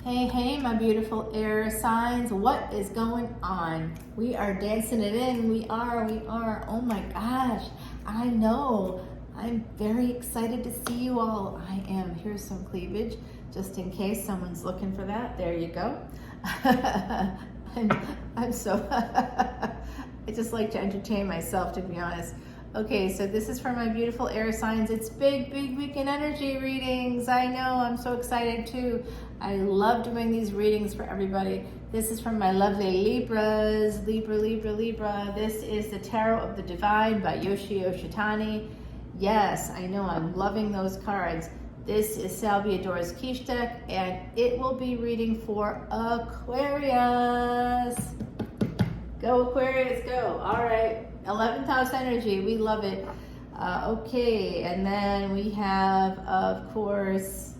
Hey, hey, my beautiful air signs. What is going on? We are dancing it in. We are. Oh my gosh. I know. I'm very excited to see you all. I am. Here's some cleavage, just in case someone's looking for that. There you go. I'm so, I just like to entertain myself, to be honest. Okay, so this is for my beautiful air signs. It's big weekend energy readings. I know, I'm so excited too. I love doing these readings for everybody. This is from my lovely Libras. Libra. This is the Tarot of the Divine by Yoshio Shitani. Yes, I know, I'm loving those cards. This is Salvador's quiche deck, and it will be reading for Aquarius. Go Aquarius, go. All right, 11th house energy, we love it. Okay, and then we have, of course,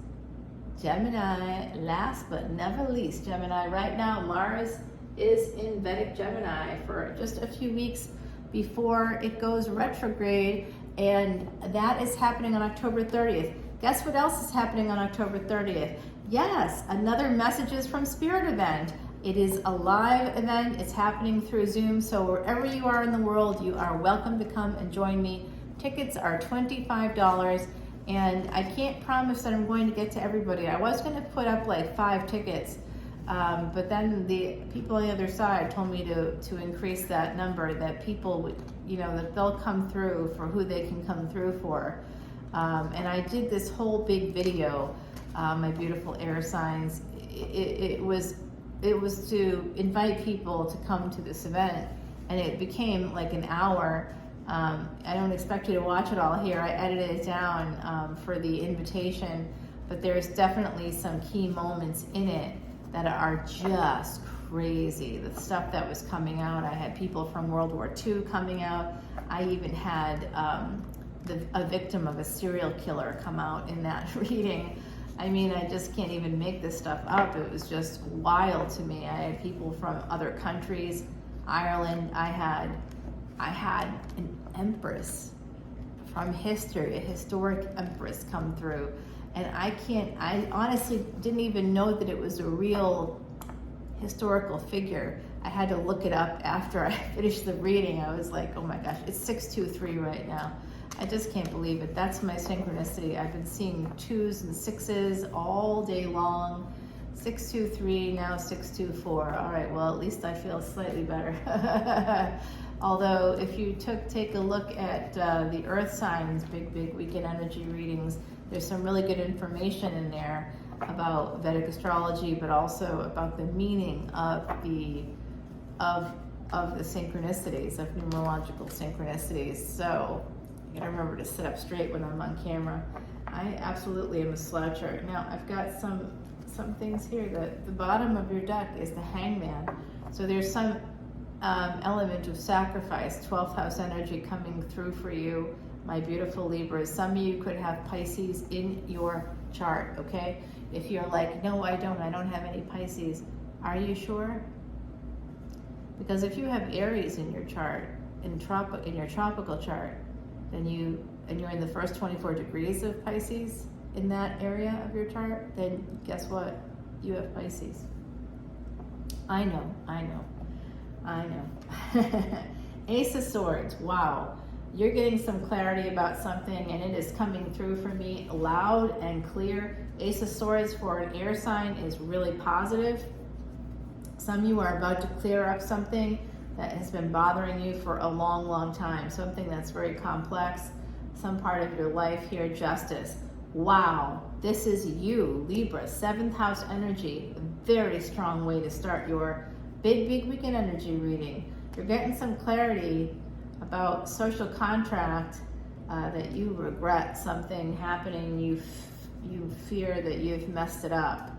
Gemini, last but never least, Gemini. Right now, Mars is in Vedic Gemini for just a few weeks before it goes retrograde, and that is happening on October 30th. Guess what else is happening on October 30th? Yes, another Messages from Spirit event. It is a live event. It's happening through Zoom, so wherever you are in the world, you are welcome to come and join me. Tickets are $25, and I can't promise that I'm going to get to everybody. I was going to put up like 5 tickets, but then the people on the other side told me to increase that number, that people would, that they'll come through for who they can come through for. And I did this whole big video, my beautiful air signs. It was to invite people to come to this event, and it became like an hour. I don't expect you to watch it all here. I edited it down for the invitation, but there's definitely some key moments in it that are just crazy. The stuff that was coming out. I had people from World War II coming out. I even had a victim of a serial killer come out in that reading. I mean, I just can't even make this stuff up. It was just wild to me. I had people from other countries, Ireland. I had an empress from history, a historic empress come through. And I honestly didn't even know that it was a real historical figure. I had to look it up after I finished the reading. I was like, oh my gosh, it's 623 right now. I just can't believe it. That's my synchronicity. I've been seeing 2s and 6s all day long. 623, now 624. All right, well, at least I feel slightly better. Although, if you take a look at the Earth signs, big weekend energy readings, there's some really good information in there about Vedic astrology, but also about the meaning of the synchronicities, of numerological synchronicities. So, I gotta remember to sit up straight when I'm on camera. I absolutely am a sloucher. Now, I've got some things here. The bottom of your deck is the Hangman. So there's some element of sacrifice, 12th house energy coming through for you, my beautiful Libras. Some of you could have Pisces in your chart, okay? If you're like, no, I don't have any Pisces. Are you sure? Because if you have Aries in your chart, in your tropical chart, and you're in the first 24 degrees of Pisces in that area of your chart, then guess what? You have Pisces. I know. Ace of Swords, wow. You're getting some clarity about something, and it is coming through for me loud and clear. Ace of Swords for an air sign is really positive. Some of you are about to clear up something that has been bothering you for a long time, something that's very complex, some part of your life here. Justice. Wow, this is you, Libra, 7th house energy, a very strong way to start your big weekend energy reading. You're getting some clarity about social contract, that you regret something happening, you fear that you've messed it up.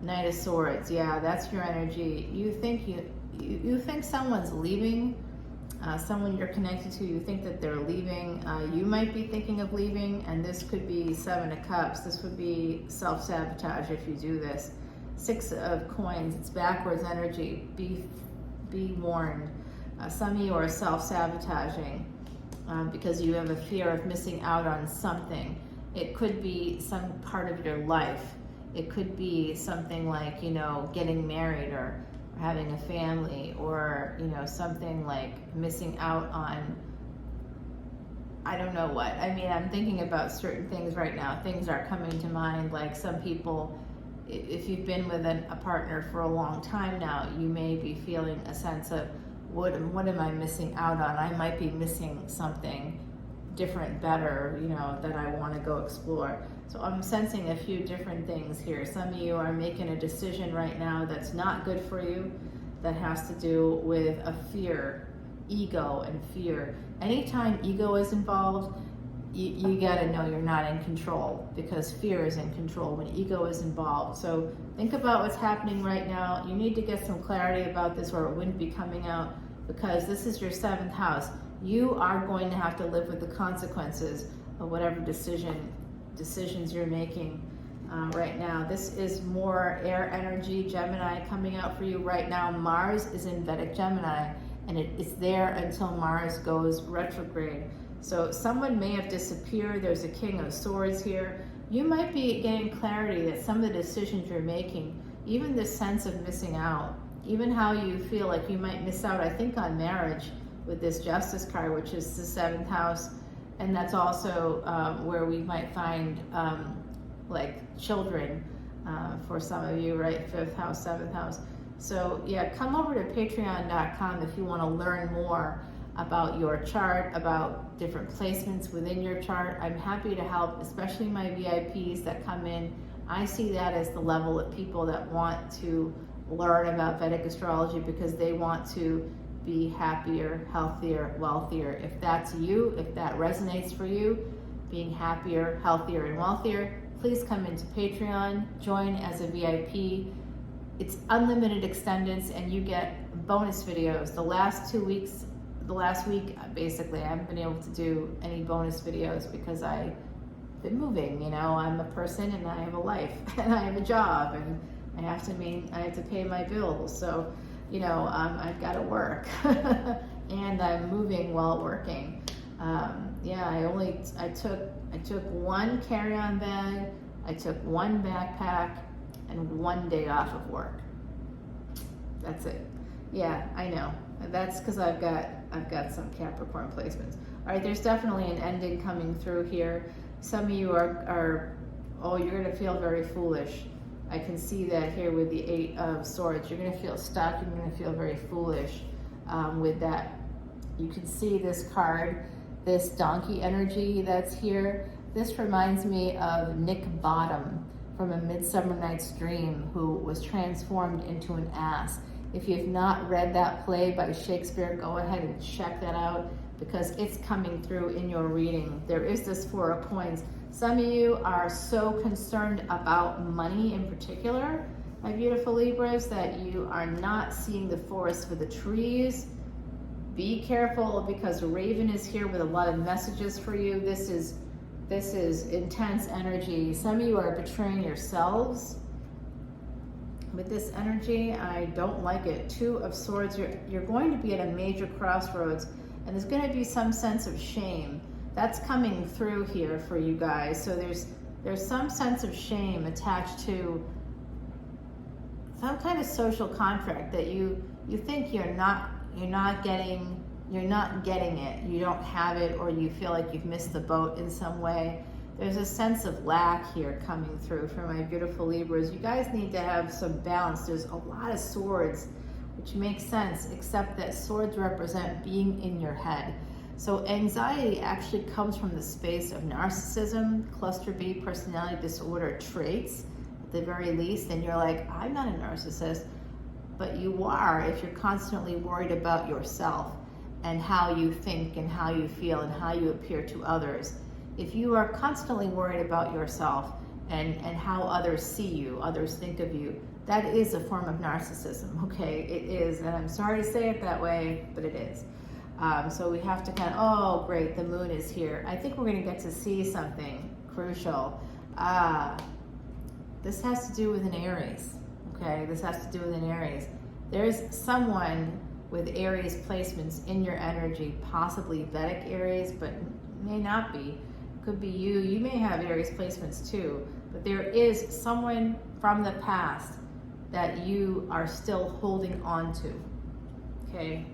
Knight of Swords, yeah, that's your energy. You think someone's leaving, someone you're connected to, you think that they're leaving. You might be thinking of leaving, and this could be 7 of Cups. This would be self-sabotage if you do this. 6 of Coins, it's backwards energy. Be warned. Some of you are self-sabotaging because you have a fear of missing out on something. It could be some part of your life. It could be something like, you know, getting married or having a family, or, you know, something like missing out on, I don't know what. I mean, I'm thinking about certain things right now. Things are coming to mind, like some people, if you've been with a partner for a long time now, you may be feeling a sense of, what am I missing out on? I might be missing something different, better, you know, that I want to go explore. So I'm sensing a few different things here. Some of you are making a decision right now that's not good for you, that has to do with a fear, ego and fear. Anytime ego is involved, you got to know you're not in control, because fear is in control when ego is involved. So think about what's happening right now. You need to get some clarity about this, or it wouldn't be coming out, because this is your 7th house. You are going to have to live with the consequences of whatever decisions you're making right now. This is more air energy, Gemini, coming out for you right now. Mars is in Vedic Gemini, and it's there until Mars goes retrograde. So someone may have disappeared. There's a King of Swords here. You might be getting clarity that some of the decisions you're making, even this sense of missing out, even how you feel like you might miss out, I think, on marriage with this Justice card, which is the 7th house. And that's also where we might find like children for some of you, right? 5th house, 7th house. So yeah, come over to patreon.com if you want to learn more about your chart, about different placements within your chart. I'm happy to help, especially my VIPs that come in. I see that as the level of people that want to learn about Vedic astrology because they want to be happier, healthier, wealthier. If that's you, if that resonates for you, being happier, healthier, and wealthier, please come into Patreon, join as a VIP. It's unlimited extendeds, and you get bonus videos. The last week, basically, I haven't been able to do any bonus videos because I've been moving. You know, I'm a person and I have a life and I have a job and I have to pay my bills. So, you know, I've got to work and I'm moving while working. Yeah, I took one carry-on bag, I took one backpack, and one day off of work. That's it. Yeah, I know. That's because I've got some Capricorn placements. All right, there's definitely an ending coming through here. Some of you are you're going to feel very foolish. I can see that here with the 8 of Swords. You're going to feel stuck. You're going to feel very foolish with that. You can see this card, this donkey energy that's here. This reminds me of Nick Bottom from A Midsummer Night's Dream, who was transformed into an ass. If you've not read that play by Shakespeare, go ahead and check that out because it's coming through in your reading. There is this 4 of Coins. Some of you are so concerned about money in particular, my beautiful Libras, that you are not seeing the forest for the trees. Be careful because Raven is here with a lot of messages for you. This is intense energy. Some of you are betraying yourselves with this energy. I don't like it. 2 of Swords. You're going to be at a major crossroads, and there's going to be some sense of shame that's coming through here for you guys. So there's some sense of shame attached to some kind of social contract that you think you're not getting it. You don't have it, or you feel like you've missed the boat in some way. There's a sense of lack here coming through for my beautiful Libras. You guys need to have some balance. There's a lot of swords, which makes sense, except that swords represent being in your head. So anxiety actually comes from the space of narcissism, cluster B personality disorder traits, at the very least. And you're like, I'm not a narcissist, but you are if you're constantly worried about yourself and how you think and how you feel and how you appear to others. If you are constantly worried about yourself and how others see you, others think of you, that is a form of narcissism, okay? It is, and I'm sorry to say it that way, but it is. So we have to kind of, oh great, the moon is here. I think we're gonna get to see something crucial. This has to do with an Aries, okay? This has to do with an Aries. There's someone with Aries placements in your energy, possibly Vedic Aries, but may not be. Could be you. You may have Aries placements too, but but there is someone from the past that you are still holding on to, okay?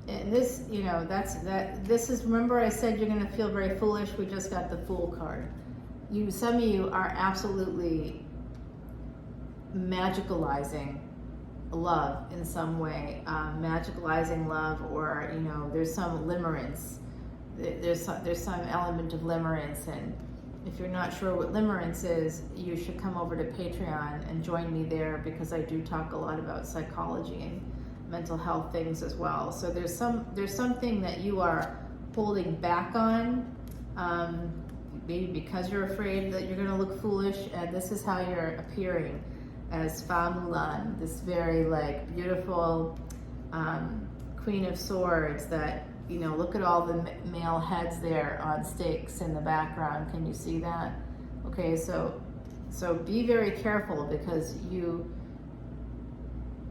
And this, you know, this is, remember I said you're going to feel very foolish? We just got the Fool card. Some of you are absolutely magicalizing love in some way, magicalizing love, or, you know, there's some limerence. There's some element of limerence, and if you're not sure what limerence is, you should come over to Patreon and join me there, because I do talk a lot about psychology and mental health things as well. So there's something that you are holding back on, maybe because you're afraid that you're going to look foolish, and this is how you're appearing as Fa Mulan, this very like beautiful Queen of Swords that, you know, look at all the male heads there on stakes in the background. Can you see that? Okay, so be very careful, because you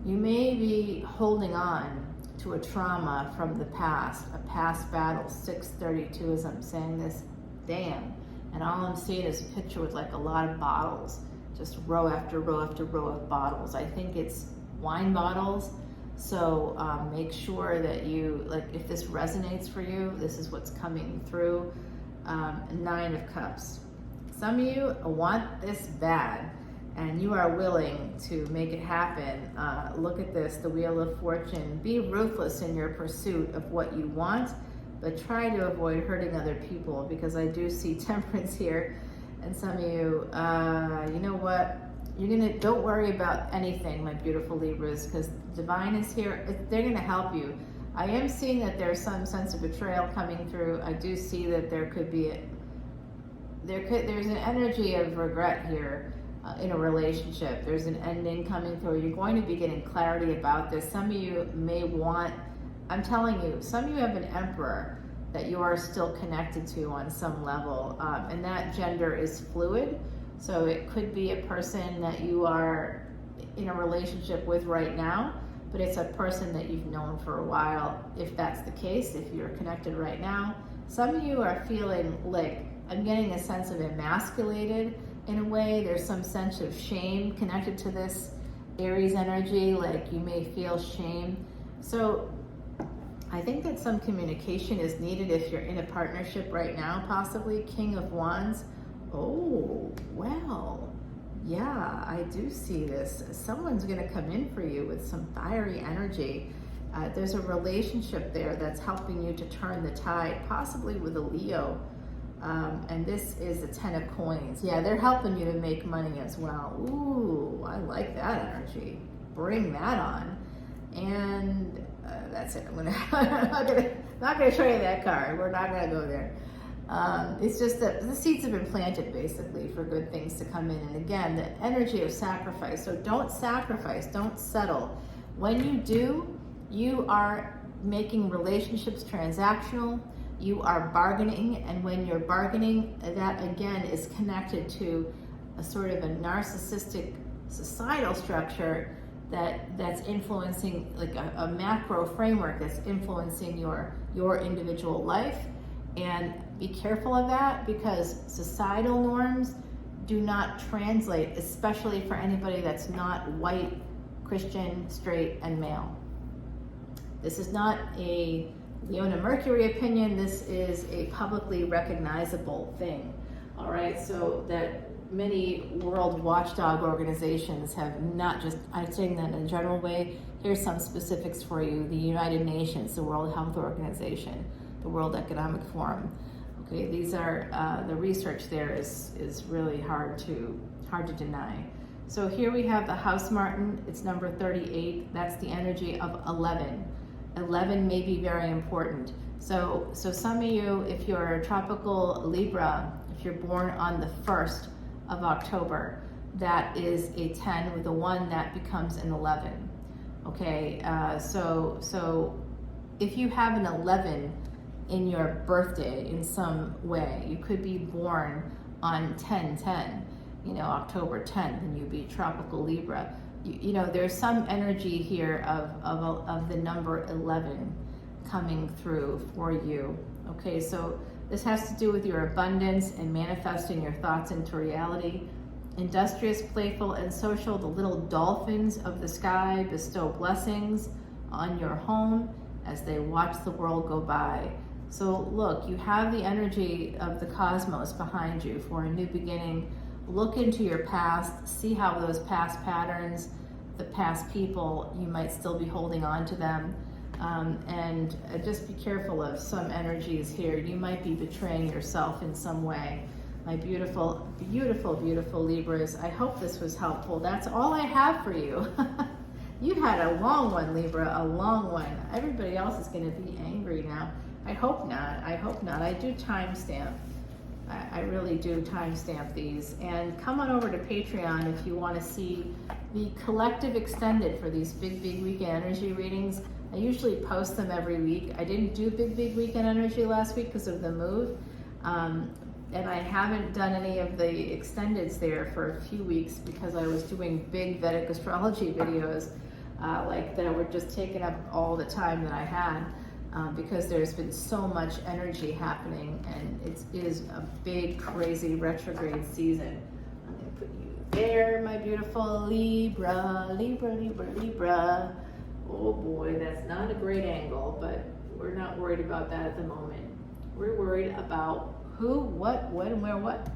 may be holding on to a trauma from the past, a past battle. 632 as I'm saying this, damn. And all I'm seeing is a picture with like a lot of bottles, just row after row after row of bottles. I think it's wine bottles. So make sure that you, like, if this resonates for you, this is what's coming through. 9 of Cups. Some of you want this bad, and you are willing to make it happen. Look at this, the Wheel of Fortune. Be ruthless in your pursuit of what you want, but try to avoid hurting other people, because I do see Temperance here. And some of you, you know what? Don't worry about anything, my beautiful Libras, because Divine is here. They're gonna help you. I am seeing that there's some sense of betrayal coming through. I do see that there could be, there's an energy of regret here in a relationship. There's an ending coming through. You're going to be getting clarity about this. Some of you may want, I'm telling you, some of you have an Emperor that you are still connected to on some level, and that gender is fluid. So it could be a person that you are in a relationship with right now, but it's a person that you've known for a while, if that's the case, if you're connected right now. Some of you are feeling like, I'm getting a sense of emasculated in a way. There's some sense of shame connected to this Aries energy, like you may feel shame. So I think that some communication is needed if you're in a partnership right now, possibly. King of Wands. Oh, well, yeah, I do see this. Someone's going to come in for you with some fiery energy. There's a relationship there that's helping you to turn the tide, possibly with a Leo. And this is the 10 of Coins. Yeah, they're helping you to make money as well. Ooh, I like that energy. Bring that on. And that's it. I'm not gonna show you that card. We're not gonna go there. It's just that the seeds have been planted basically for good things to come in. And again, the energy of sacrifice. So don't sacrifice, don't settle. When you do, you are making relationships transactional. You are bargaining, and when you're bargaining, that again is connected to a sort of a narcissistic societal structure that's influencing, like a macro framework that's influencing your individual life. And be careful of that, because societal norms do not translate, especially for anybody that's not white, Christian, straight, and male. This is not a Leona Mercury opinion. This is a publicly recognizable thing. All right, so that many world watchdog organizations have not just, I'm saying that in a general way. Here's some specifics for you. The United Nations, the World Health Organization, the World Economic Forum. Okay, these are, the research there is really hard to deny. So here we have the House Martin. It's number 38. That's the energy of 11. 11 may be very important. So some of you, if you're a tropical Libra, if you're born on the 1st of October, that is a 10 with a 1, that becomes an 11. Okay, so if you have an 11 in your birthday in some way, you could be born on 10/10, October 10th, and you'd be tropical Libra. You know, there's some energy here of the number 11 coming through for you. Okay, so This has to do with your abundance and manifesting your thoughts into reality. Industrious, playful, and social, the little dolphins of the sky bestow blessings on your home as they watch the world go by. So look, you have the energy of the cosmos behind you for a new beginning. Look into your past, see how those past patterns, the past people, you might still be holding on to them. And just be careful of some energies here. You might be betraying yourself in some way. My beautiful, beautiful, beautiful Libras, I hope this was helpful. That's all I have for you. You had a long one, Libra, a long one. Everybody else is going to be angry now. I hope not. I hope not. I do timestamp. I really do timestamp these. And come on over to Patreon if you want to see the collective extended for these big weekend energy readings. I usually post them every week. I didn't do big weekend energy last week because of the move. And I haven't done any of the extendeds there for a few weeks because I was doing big Vedic Astrology videos like that were just taking up all the time that I had. Because there's been so much energy happening, and it is a big, crazy retrograde season. I'm going to put you there, my beautiful Libra, Libra, Libra, Libra. Oh boy, that's not a great angle, but we're not worried about that at the moment. We're worried about who, what, when, where, what.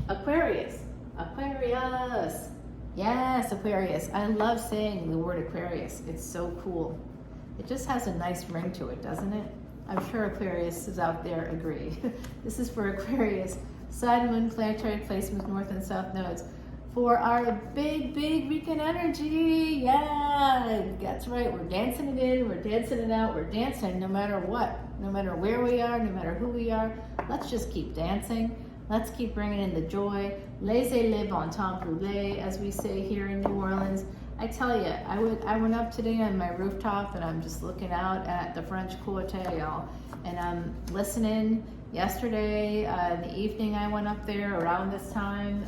Aquarius. Aquarius. Yes, Aquarius. I love saying the word Aquarius. It's so cool. It just has a nice ring to it, doesn't it? I'm sure Aquarius is out there agree. This is for Aquarius. Sun, Moon, planetary placements, north and south nodes. For our big weekend energy. Yeah, that's right. We're dancing it in, we're dancing it out, we're dancing no matter what. No matter where we are, no matter who we are. Let's just keep dancing. Let's keep bringing in the joy. Laissez le bon temps rouler, as we say here in New Orleans. I tell you, I went up today on my rooftop and I'm just looking out at the French Quarter, y'all, and I'm listening. Yesterday in the evening I went up there around this time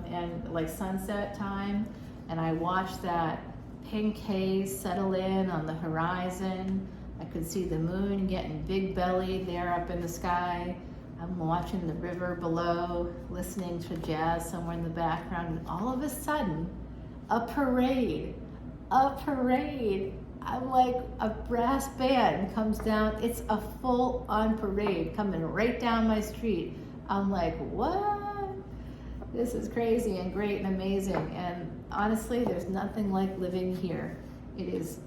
and like sunset time, and I watched that pink haze settle in on the horizon. I could see the moon getting big bellied there up in the sky. I'm watching the river below, listening to jazz somewhere in the background, and all of a sudden, a parade. I'm like, a brass band comes down. It's a full-on parade coming right down my street. I'm like, what? This is crazy and great and amazing. And honestly, there's nothing like living here. It is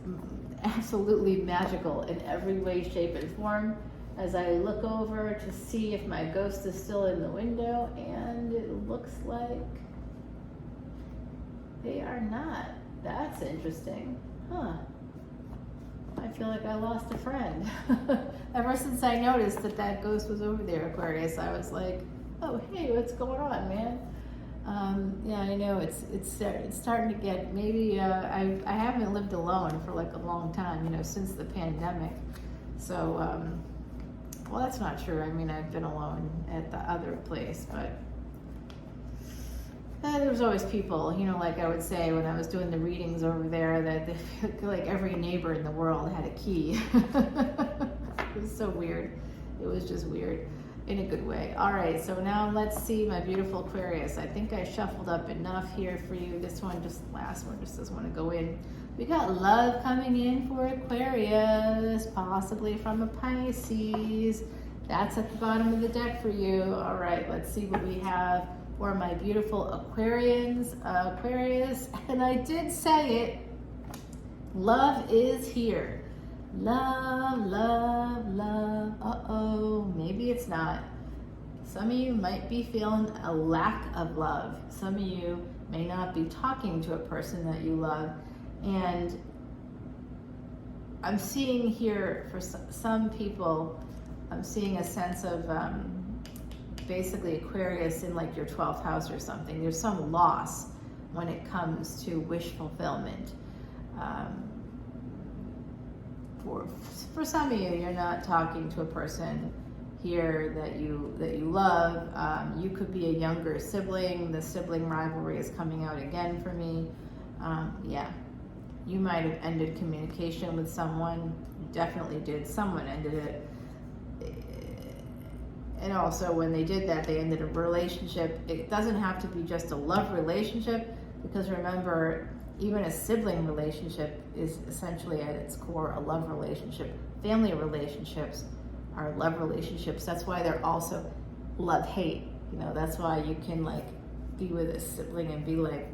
absolutely magical in every way, shape, and form. As I look over to see if my ghost is still in the window, and it looks like they are not. That's interesting. Huh. I feel like I lost a friend. Ever since I noticed that ghost was over there, Aquarius, I was like, oh, hey, what's going on, man? Yeah, I know it's starting to get, maybe I haven't lived alone for like a long time, since the pandemic. So, well, that's not true. I mean, I've been alone at the other place, but there was always people, like I would say when I was doing the readings over there, that like every neighbor in the world had a key. It was so weird. It was just weird in a good way. All right, so now let's see my beautiful Aquarius. I think I shuffled up enough here for you. This one, last one just doesn't want to go in. We got love coming in for Aquarius, possibly from a Pisces. That's at the bottom of the deck for you. All right, let's see what we have for my beautiful Aquarians, Aquarius. And I did say it, love is here. Love, love, love. Uh-oh, maybe it's not. Some of you might be feeling a lack of love. Some of you may not be talking to a person that you love. And I'm seeing here for some people, I'm seeing a sense of basically Aquarius in like your 12th house or something. There's some loss when it comes to wish fulfillment. For some of you, you're not talking to a person here that you love. You could be a younger sibling. The sibling rivalry is coming out again for me. Yeah, you might have ended communication with someone. You definitely did. Someone ended it. And also when they did that, they ended a relationship. It doesn't have to be just a love relationship, because remember, even a sibling relationship is essentially at its core a love relationship. Family relationships are love relationships. That's why they're also love-hate. You know, that's why you can like be with a sibling and be like,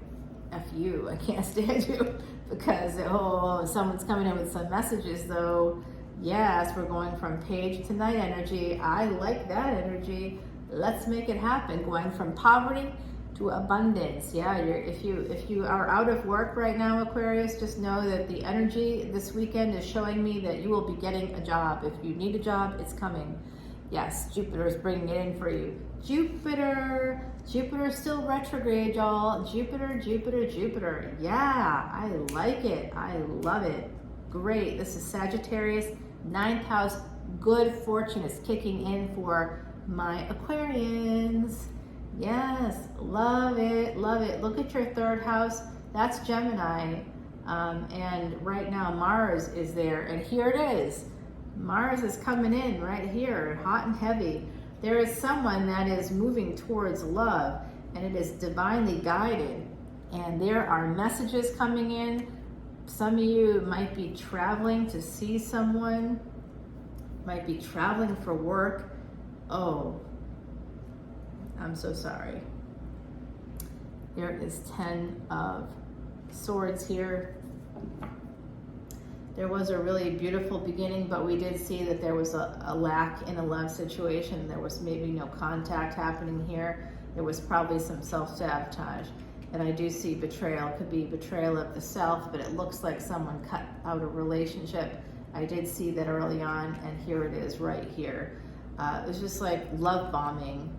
F you, I can't stand you. Because, oh, someone's coming in with some messages though. Yes, we're going from page to night energy. I like that energy. Let's make it happen. Going from poverty to abundance. Yeah, if you are out of work right now, Aquarius, just know that the energy this weekend is showing me that you will be getting a job. If you need a job, it's coming. Yes, Jupiter is bringing it in for you. Jupiter's still retrograde, y'all. Jupiter. Yeah, I like it. I love it. Great. This is Sagittarius, 9th house. Good fortune is kicking in for my Aquarians. Yes, love it. Look at your 3rd house. That's Gemini. And right now Mars is there. And here it is. Mars is coming in right here, hot and heavy. There is someone that is moving towards love, and it is divinely guided. And there are messages coming in. Some of you might be traveling to see someone, might be traveling for work. Oh, I'm so sorry. There is 10 of Swords here. There was a really beautiful beginning, but we did see that there was a lack in a love situation. There was maybe no contact happening here. There was probably some self-sabotage. And I do see betrayal. Could be betrayal of the self, but it looks like someone cut out a relationship. I did see that early on, and here it is right here. It was just like love bombing.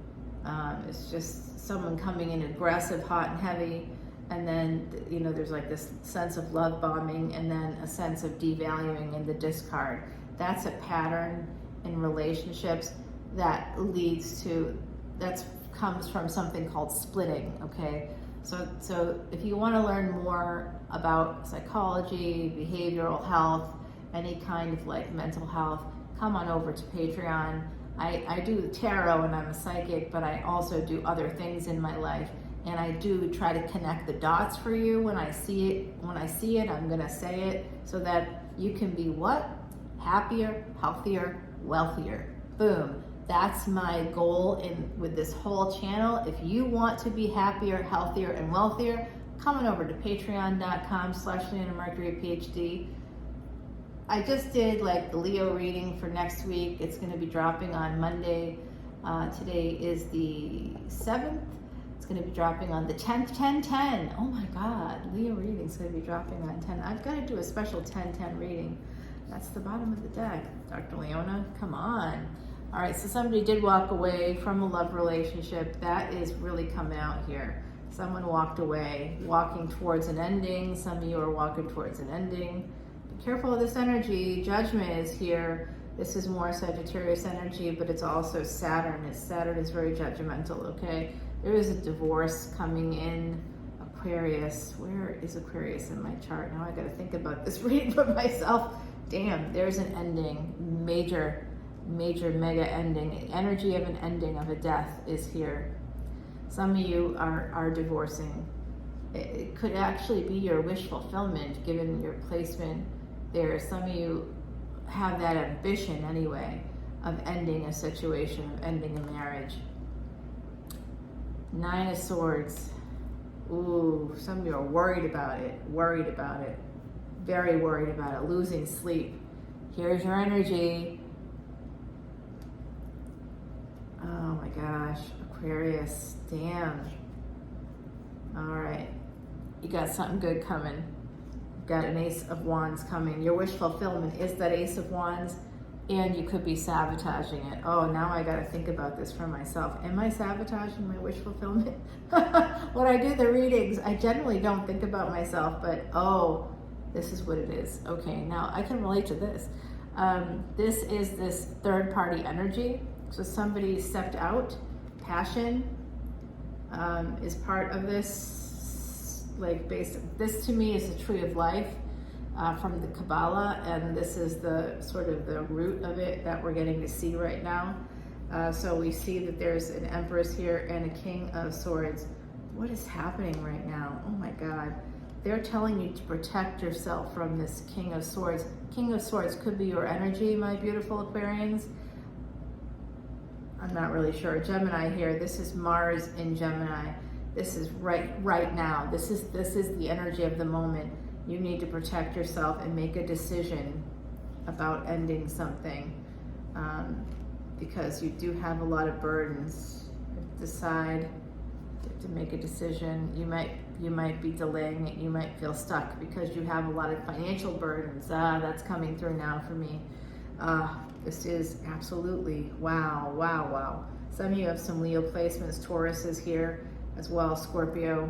It's just someone coming in aggressive, hot and heavy, and then, you know, there's like this sense of love bombing and then a sense of devaluing and the discard. That's a pattern in relationships that leads to, that comes from something called splitting, okay? So if you want to learn more about psychology, behavioral health, any kind of like mental health, come on over to Patreon. I do tarot and I'm a psychic, but I also do other things in my life. And I do try to connect the dots for you when I see it. When I see it, I'm gonna say it so that you can be what? Happier, healthier, wealthier. Boom. That's my goal with this whole channel. If you want to be happier, healthier, and wealthier, come on over to patreon.com/leonamercuryphd. I just did like the Leo reading for next week. It's gonna be dropping on Monday. Today is the 7th. It's going to be dropping on the 10th, 10/10. Oh my God, Leo reading is going to be dropping on 10. I've got to do a special 10/10 reading. That's the bottom of the deck. Dr. Leona, come on. All right, so somebody did walk away from a love relationship. That is really coming out here. Someone walked away, walking towards an ending. Some of you are walking towards an ending. Be careful of this energy. Judgment is here. This is more Sagittarius energy, but it's also Saturn. Saturn is very judgmental, okay? There is a divorce coming in. Aquarius, where is Aquarius in my chart? Now I gotta think about this reading for myself. Damn, there's an ending. Major, mega ending. Energy of an ending, of a death is here. Some of you are divorcing. It could actually be your wish fulfillment given your placement there. Some of you have that ambition anyway of ending a situation, of ending a marriage. 9 of Swords. Ooh, some of you are worried about it, very worried about it, losing sleep. Here's your energy. Oh my gosh, Aquarius, damn. All right, you got something good coming. You've got an Ace of Wands coming. Your wish fulfillment is that Ace of Wands, and you could be sabotaging it. Oh, now I gotta think about this for myself. Am I sabotaging my wish fulfillment? When I do the readings, I generally don't think about myself, but oh, this is what it is. Okay, now I can relate to this. This is this third party energy. So somebody stepped out. Passion is part of this. Like this to me is the tree of life. From the Kabbalah, and this is the sort of the root of it that we're getting to see right now. So we see that there's an Empress here and a King of Swords. What is happening right now? Oh my God. They're telling you to protect yourself from this King of Swords. King of Swords could be your energy, my beautiful Aquarians. I'm not really sure. Gemini here. This is Mars in Gemini. This is right now. This is the energy of the moment. You need to protect yourself and make a decision about ending something, because you do have a lot of burdens. Decide to make a decision. You might be delaying it. You might feel stuck because you have a lot of financial burdens. That's coming through now for me. This is absolutely wow. Some of you have some Leo placements. Taurus is here as well. Scorpio.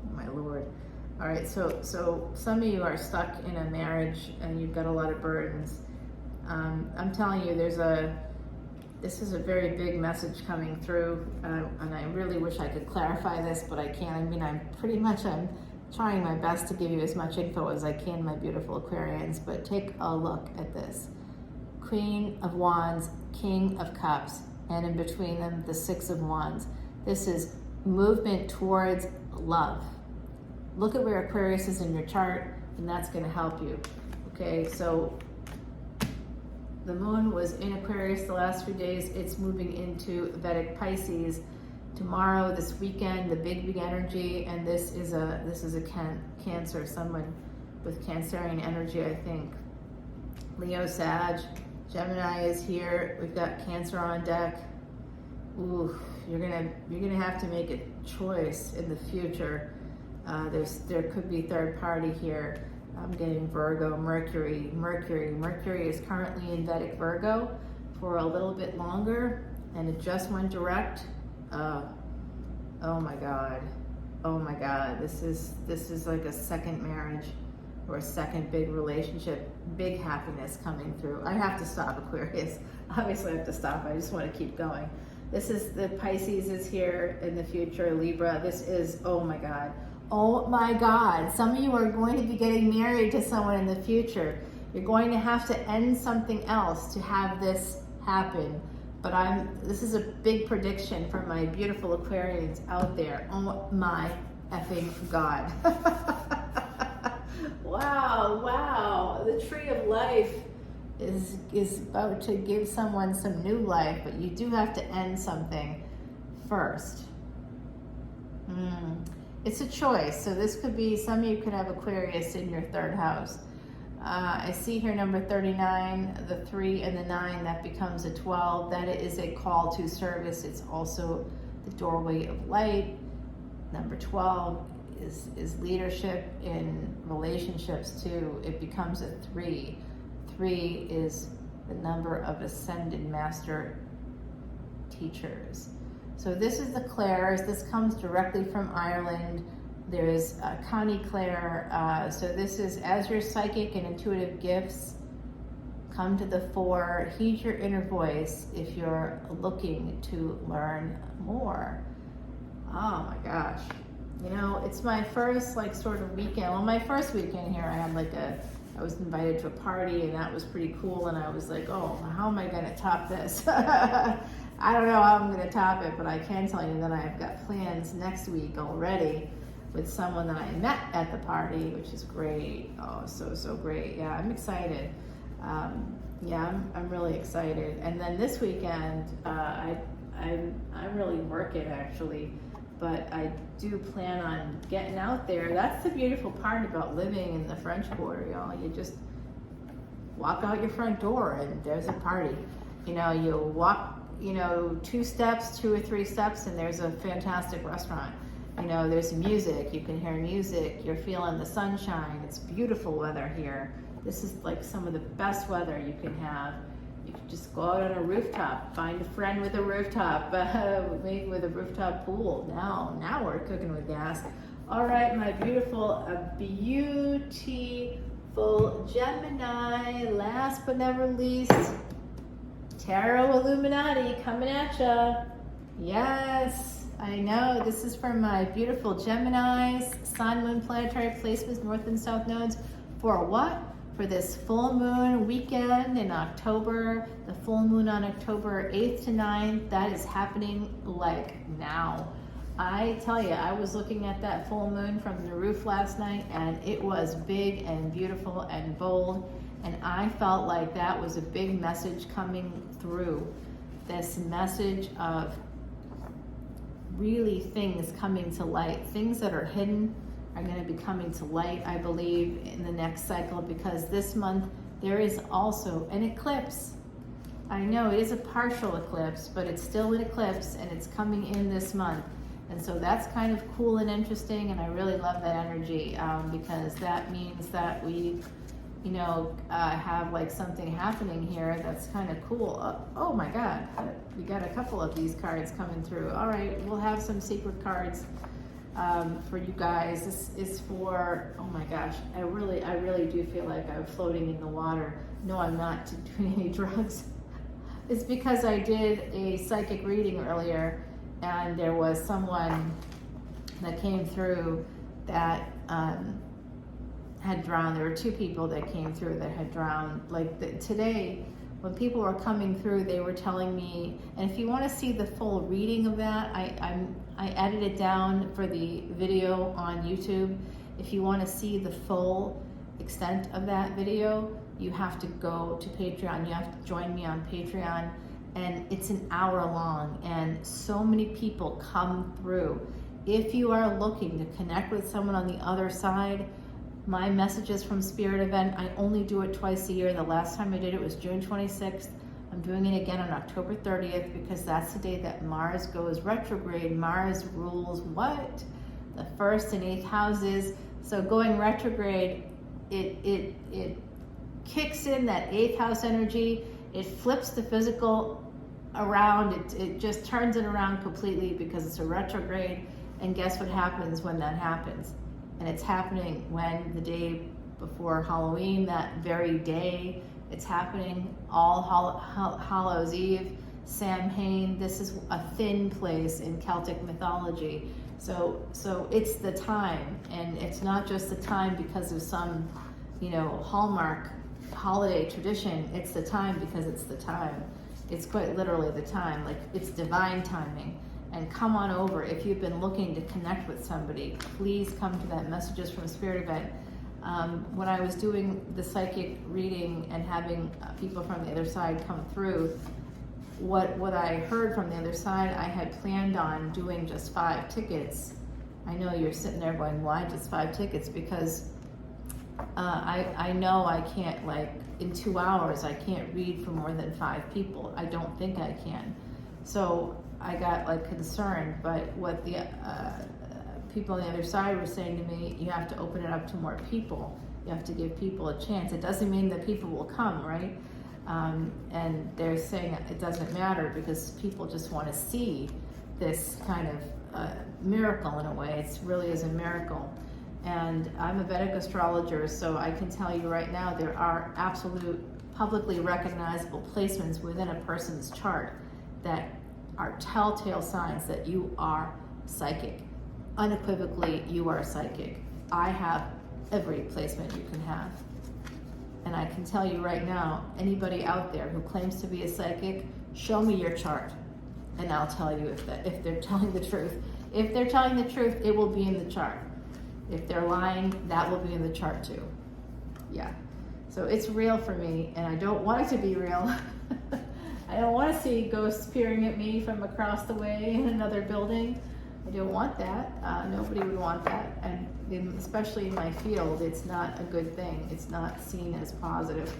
Oh my Lord. All right, so some of you are stuck in a marriage and you've got a lot of burdens. I'm telling you, this is a very big message coming through, and I really wish I could clarify this, but I can't. I mean, I'm trying my best to give you as much info as I can, my beautiful Aquarians, but take a look at this. Queen of Wands, King of Cups, and in between them, the Six of Wands. This is movement towards love. Look at where Aquarius is in your chart, and that's going to help you. Okay, so the moon was in Aquarius the last few days. It's moving into Vedic Pisces tomorrow, this weekend, the big energy, and this is a Cancer, someone with Cancerian energy, I think. Leo, Sag, Gemini is here. We've got Cancer on deck. Ooh, you're gonna have to make a choice in the future. There could be third party here. I'm getting Virgo, Mercury. Mercury is currently in Vedic Virgo for a little bit longer, and it just went direct. Oh my God. This is like a second marriage or a second big relationship, big happiness coming through. I have to stop, Aquarius. Obviously I have to stop. I just want to keep going. This is the Pisces is here in the future. Libra. This is, oh my God. Oh my God. Some of you are going to be getting married to someone in the future. You're going to have to end something else to have this happen. But this is a big prediction for my beautiful Aquarians out there. Oh my effing God. Wow. The tree of life is about to give someone some new life, but you do have to end something first. It's a choice. So this could be, some of you could have Aquarius in your third house. I see here number 39, the 3 and the 9, that becomes a 12. That is a call to service. It's also the doorway of light. Number 12 is leadership in relationships too. It becomes a 3. 3 is the number of ascended master teachers. So this is the Clares. This comes directly from Ireland. There's Connie Clare. So this is, as your psychic and intuitive gifts come to the fore, heed your inner voice if you're looking to learn more. Oh my gosh. You know, it's my first sort of weekend. Well, my first weekend here, I had I was invited to a party, and that was pretty cool. And I was like, oh, how am I going to top this? I don't know how I'm going to top it, but I can tell you that I've got plans next week already with someone that I met at the party, which is great. Oh, so great. Yeah, I'm excited. I'm really excited. And then this weekend, I'm really working actually, but I do plan on getting out there. That's the beautiful part about living in the French Quarter, y'all. You just walk out your front door and there's a party. You know, you walk, 2 or 3 steps and there's a fantastic restaurant. You know, there's music, you can hear music, you're feeling the sunshine. It's beautiful weather here. This is like some of the best weather you can have. You can just go out on a rooftop, find a friend with a rooftop, maybe with a rooftop pool. Now we're cooking with gas. All right, my beautiful Gemini, last but never least, Tarot Illuminati coming at ya. Yes, I know, this is for my beautiful Geminis, Sun, Moon, planetary placements, North and South nodes. For what? for this full moon weekend in October, the full moon on October 8th to 9th, that is happening like now. I tell you, I was looking at that full moon from the roof last night, and it was big and beautiful and bold, and I felt like that was a big message coming through. This message of really things coming to light. Things that are hidden are going to be coming to light, I believe, in the next cycle, because this month there is also an eclipse. I know it is a partial eclipse, but it's still an eclipse, and it's coming in this month. And so that's kind of cool and interesting, and I really love that energy, because that means that we, you know, have like something happening here that's kind of cool. Oh my God, we got a couple of these cards coming through. All right, we'll have some secret cards for you guys. This is for, oh my gosh, I really do feel like I'm floating in the water. No, I'm not doing any drugs. It's because I did a psychic reading earlier, and there was someone that came through that had drowned. There were two people that came through that had drowned. Like today, when people were coming through, they were telling me, and if you want to see the full reading of that, I edited it down for the video on YouTube. If you want to see the full extent of that video, you have to go to Patreon. You have to join me on Patreon, and it's an hour long, and so many people come through. If you are looking to connect with someone on the other side, my messages from Spirit event, I only do it twice a year. The last time I did it was June 26th. I'm doing it again on October 30th because that's the day that Mars goes retrograde. Mars rules what? The 1st and 8th houses. So going retrograde, it kicks in that 8th house energy. It flips the physical around. It just turns it around completely because it's a retrograde. And guess what happens when that happens? And it's happening when the day before Halloween, that very day. It's happening All Hallows Eve, Samhain. This is a thin place in Celtic mythology. So it's the time, and it's not just the time because of some, you know, Hallmark holiday tradition. It's the time because it's the time. It's quite literally the time. Like, it's divine timing. And come on over. If you've been looking to connect with somebody, please come to that Messages from Spirit event. When I was doing the psychic reading and having people from the other side come through, what I heard from the other side, I had planned on doing just 5 tickets. I know you're sitting there going, why just 5 tickets? Because I know I can't, like, in 2 hours, I can't read for more than 5 people. I don't think I can. So I got like concerned, but what the people on the other side were saying to me, you have to open it up to more people. You have to give people a chance. It doesn't mean that people will come, right? And they're saying it doesn't matter because people just want to see this kind of miracle in a way. It really is a miracle. And I'm a Vedic astrologer, so I can tell you right now there are absolute publicly recognizable placements within a person's chart that are telltale signs that you are psychic. Unequivocally, you are psychic. I have every placement you can have. And I can tell you right now, anybody out there who claims to be a psychic, show me your chart, and I'll tell you if they're telling the truth. If they're telling the truth, it will be in the chart. If they're lying, that will be in the chart too. Yeah. So it's real for me, and I don't want it to be real. I don't want to see ghosts peering at me from across the way in another building. I don't want that. Nobody would want that. And especially in my field, it's not a good thing. It's not seen as positive.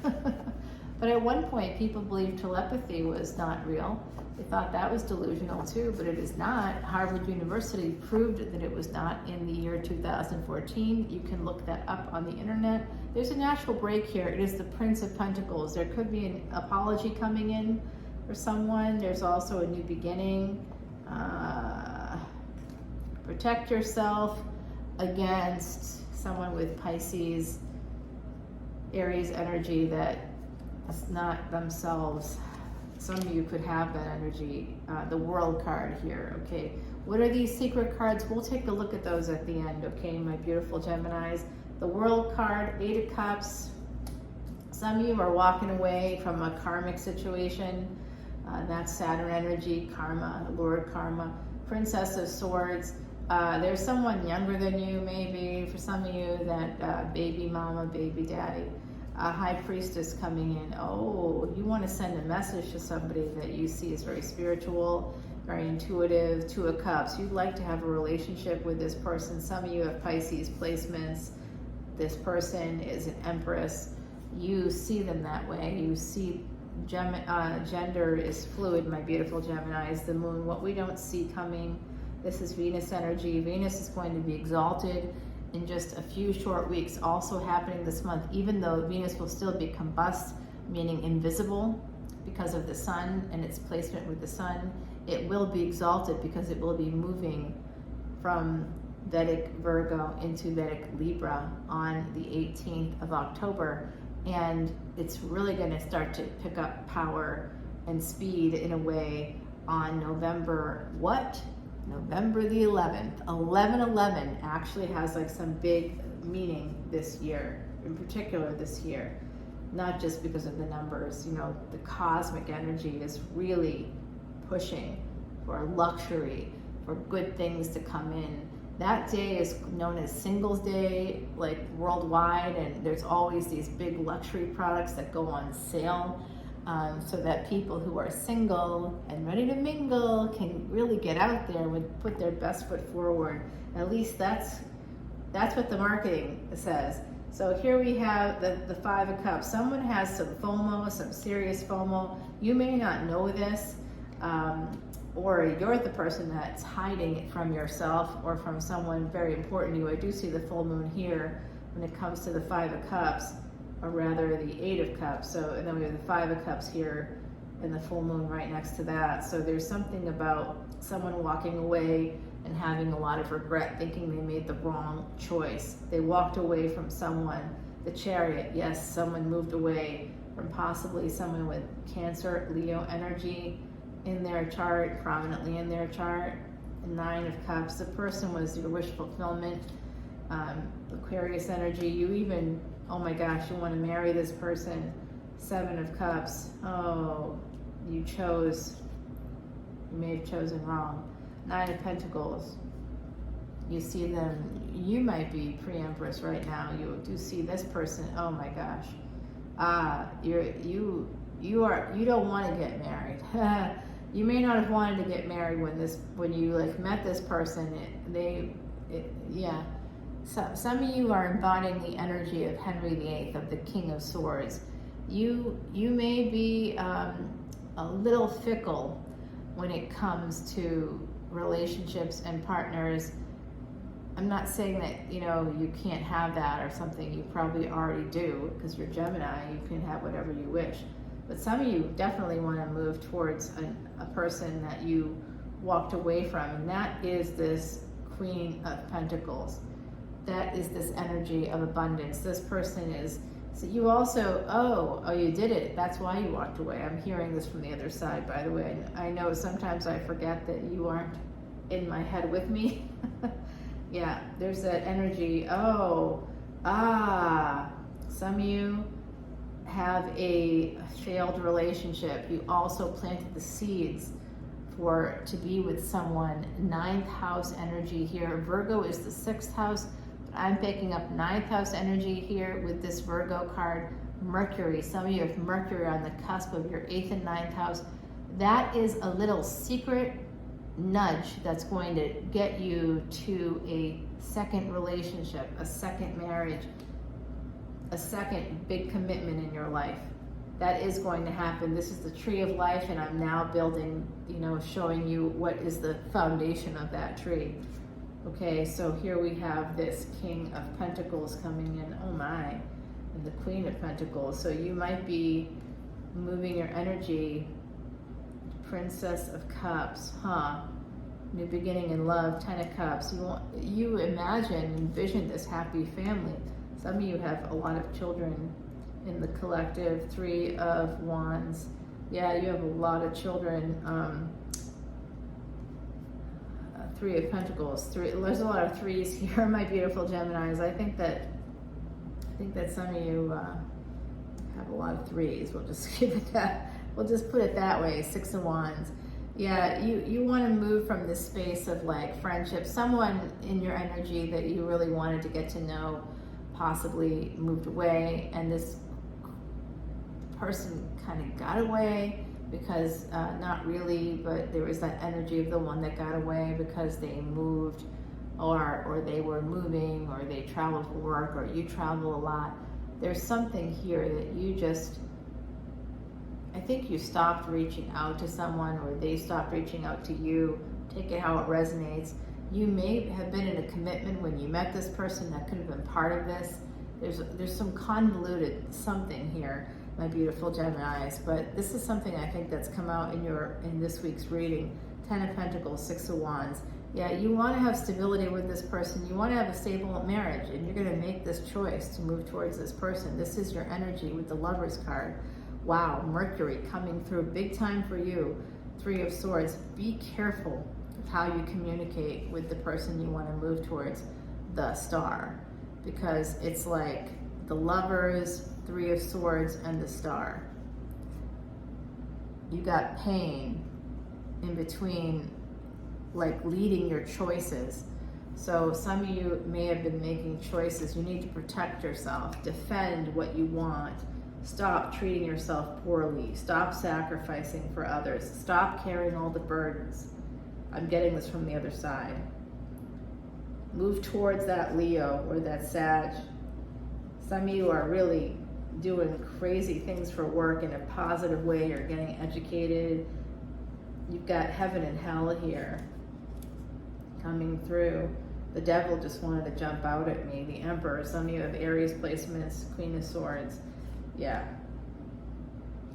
But at one point, people believed telepathy was not real. They thought that was delusional too, but it is not. Harvard University proved that it was not in the year 2014. You can look that up on the internet. There's a natural break here. It is the Prince of Pentacles. There could be an apology coming in for someone. There's also a new beginning. Protect yourself against someone with Pisces, Aries energy that is not themselves. Some of you could have that energy. The World card here, okay? What are these secret cards? We'll take a look at those at the end, okay, my beautiful Geminis. The World card, 8 of Cups, Some of you are walking away from a karmic situation. That's Saturn energy, karma, Lord karma. Princess of Swords. There's someone younger than you, maybe. For some of you, that baby mama, baby daddy. High Priestess coming in. Oh, you want to send a message to somebody that you see as very spiritual, very intuitive. Two of Cups. You'd like to have a relationship with this person. Some of you have Pisces placements. This person is an Empress. You see them that way. You see gender is fluid, my beautiful Geminis. The moon, what we don't see coming. This is Venus energy. Venus is going to be exalted in just a few short weeks, also happening this month, even though Venus will still be combust, meaning invisible, because of the sun and its placement with the sun. It will be exalted because it will be moving from Vedic Virgo into Vedic Libra on the 18th of October. And it's really going to start to pick up power and speed in a way on November, November the 11th. 11/11 actually has like some big meaning this year, in particular this year. Not just because of the numbers, you know, the cosmic energy is really pushing for luxury, for good things to come in. That day is known as Singles Day, like worldwide, and there's always these big luxury products that go on sale, so that people who are single and ready to mingle can really get out there and put their best foot forward. At least that's what the marketing says. So here we have the Five of Cups. Someone has some FOMO, some serious FOMO. You may not know this, or you're the person that's hiding it from yourself or from someone very important to you. I do see the full moon here when it comes to the Five of Cups, or rather the Eight of Cups. So, and then we have the Five of Cups here and the full moon right next to that. So there's something about someone walking away and having a lot of regret, thinking they made the wrong choice. They walked away from someone. The Chariot, yes, someone moved away from possibly someone with Cancer, Leo energy in their chart, prominently in their chart. Nine of Cups, the person was your wish fulfillment. Aquarius energy, you even, oh my gosh, you want to marry this person. Seven of Cups, oh, you may have chosen wrong. Nine of Pentacles, you see them, you might be pre-empress right now. You do see this person, oh my gosh. You don't want to get married. You may not have wanted to get married when you like met this person. Yeah. Some of you are embodying the energy of Henry VIII, of the King of Swords. You may be a little fickle when it comes to relationships and partners. I'm not saying that, you know, you can't have that or something. You probably already do, because you're Gemini. You can have whatever you wish. But some of you definitely want to move towards a person that you walked away from, and that is this Queen of Pentacles. That is this energy of abundance. This person is, so you also, oh, you did it. That's why you walked away. I'm hearing this from the other side, by the way. I know sometimes I forget that you aren't in my head with me. Yeah, there's that energy. Oh, some of you have a failed relationship. You also planted the seeds to be with someone. Ninth house energy here. Virgo is the sixth house. I'm picking up ninth house energy here with this Virgo card. Mercury. Some of you have Mercury on the cusp of your eighth and ninth house. That is a little secret nudge that's going to get you to a second relationship, a second marriage, a second big commitment in your life. That is going to happen. This is the tree of life, and I'm now building, you know, showing you what is the foundation of that tree. Okay, so here we have this King of Pentacles coming in, oh my, and the Queen of Pentacles. So you might be moving your energy. Princess of Cups, new beginning in love. Ten of Cups. You imagine, envision this happy family. Some of you have a lot of children in the collective. Three of Wands. Yeah, you have a lot of children. Three of Pentacles. There's a lot of threes here, my beautiful Geminis. I think that some of you have a lot of threes. We'll just keep it that. We'll just put it that way. 6 of Wands. Yeah, you want to move from this space of like friendship. Someone in your energy that you really wanted to get to know possibly moved away, and this person kind of got away because not really, but there was that energy of the one that got away because they moved, or they were moving, or they traveled for work, or you travel a lot. There's something here that you just, I think you stopped reaching out to someone, or they stopped reaching out to you. Take it how it resonates. You may have been in a commitment when you met this person that could have been part of this. There's some convoluted something here, my beautiful Geminis, but this is something I think that's come out in this week's reading. 10 of Pentacles, 6 of Wands. Yeah, you want to have stability with this person. You want to have a stable marriage, and you're going to make this choice to move towards this person. This is your energy with the Lovers card. Wow, Mercury coming through big time for you. 3 of Swords. Be careful of how you communicate with the person you want to move towards, the Star, because it's like the Lovers, 3 of Swords, and the Star. You got pain in between, like leading your choices. So some of you may have been making choices. You need to protect yourself, defend what you want. Stop treating yourself poorly. Stop sacrificing for others. Stop carrying all the burdens. I'm getting this from the other side. Move towards that Leo or that Sag. Some of you are really doing crazy things for work in a positive way. You're getting educated. You've got heaven and hell here coming through. The Devil just wanted to jump out at me. The Emperor. Some of you have Aries placements. Queen of Swords. Yeah,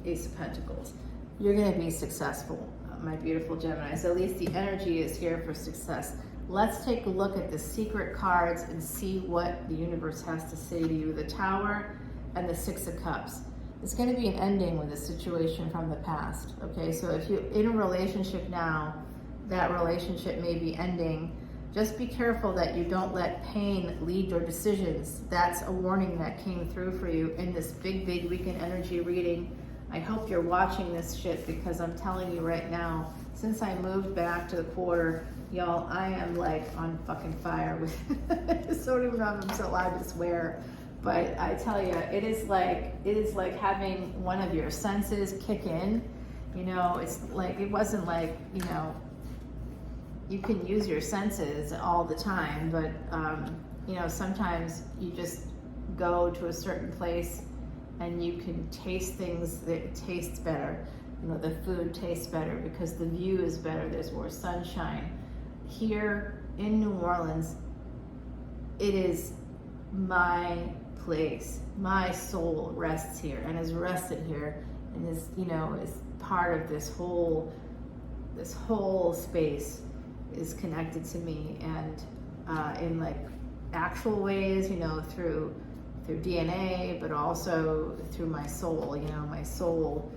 Ace of Pentacles. You're going to be successful, my beautiful Geminis. At least the energy is here for success. Let's take a look at the secret cards and see what the universe has to say to you. The Tower and the 6 of Cups. It's going to be an ending with a situation from the past. Okay, so if you're in a relationship now, that relationship may be ending. Just be careful that you don't let pain lead your decisions. That's a warning that came through for you in this big weekend energy reading. I hope you're watching this shit, because I'm telling you right now, since I moved back to the quarter, y'all, I am like on fucking fire with I just don't even know if I'm so allowed to swear. But I tell you, it is like having one of your senses kick in. You know, it's like, it wasn't like, you know, you can use your senses all the time, but you know, sometimes you just go to a certain place and you can taste things that tastes better. You know, the food tastes better because the view is better. There's more sunshine. Here in New Orleans, it is my place. My soul rests here and is rested here, and is, you know, is part of this whole space is connected to me, and in like actual ways, you know, through DNA, but also through my soul. You know, my soul,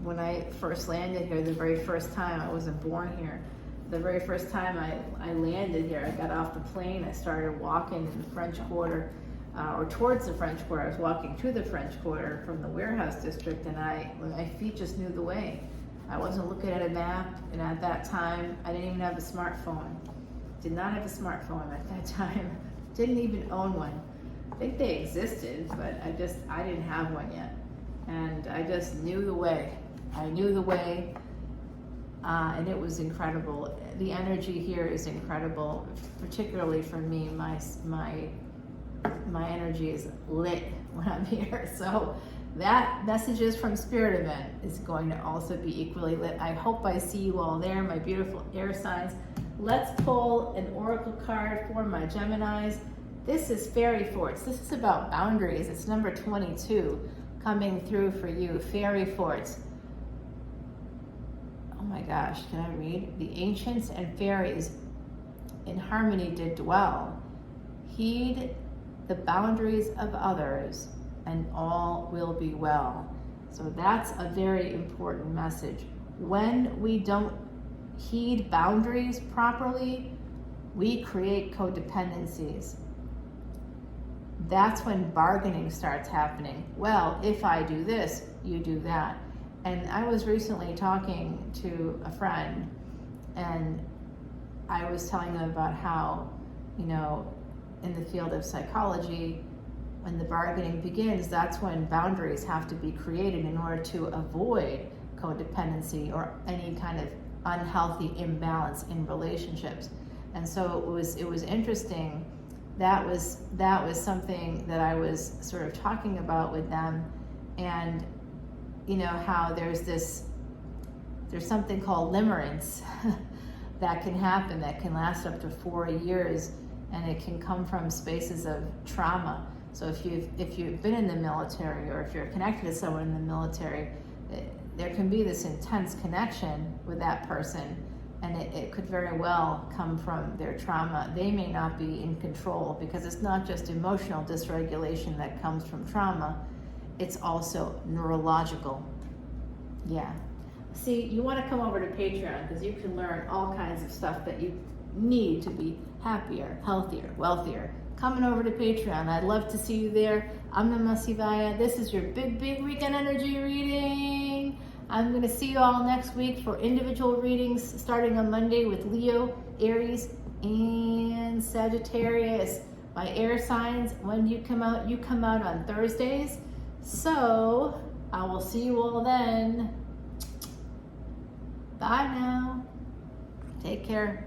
when I first landed here, the very first time, I wasn't born here, the very first time I landed here, I got off the plane, I started walking in the French Quarter, or towards the French Quarter. I was walking to the French Quarter from the warehouse district, and my feet just knew the way. I wasn't looking at a map, and at that time, I didn't even have a smartphone. Did not have a smartphone at that time. Didn't even own one. I think they existed, but I didn't have one yet. And I just knew the way. I knew the way, and it was incredible. The energy here is incredible, particularly for me. My energy is lit when I'm here. So that Messages from Spirit event is going to also be equally lit. I hope I see you all there, my beautiful air signs. Let's pull an oracle card for my Geminis. This is Fairy Forts. This is about boundaries. It's number 22 coming through for you. Fairy Forts. Oh my gosh, can I read? The ancients and fairies in harmony did dwell. Heed the boundaries of others, and all will be well. So that's a very important message. When we don't heed boundaries properly, we create codependencies. that's when bargaining starts happening. Well, if I do this, you do that. And I was recently talking to a friend, and I was telling them about how, you know, in the field of psychology, when the bargaining begins, that's when boundaries have to be created in order to avoid codependency or any kind of unhealthy imbalance in relationships. And so it was interesting. That was something that I was sort of talking about with them, and you know how there's something called limerence that can happen, that can last up to 4 years, and it can come from spaces of trauma. So if you've been in the military, or if you're connected to someone in the military, there can be this intense connection with that person, and it could very well come from their trauma. They may not be in control, because it's not just emotional dysregulation that comes from trauma, it's also neurological. Yeah. See, you want to come over to Patreon, because you can learn all kinds of stuff that you need to be happier, healthier, wealthier. Coming over to Patreon. I'd love to see you there. I'm Namah Shivaya. This is your big weekend energy reading. I'm going to see you all next week for individual readings, starting on Monday with Leo, Aries, and Sagittarius. My air signs, when you come out on Thursdays. So I will see you all then. Bye now. Take care.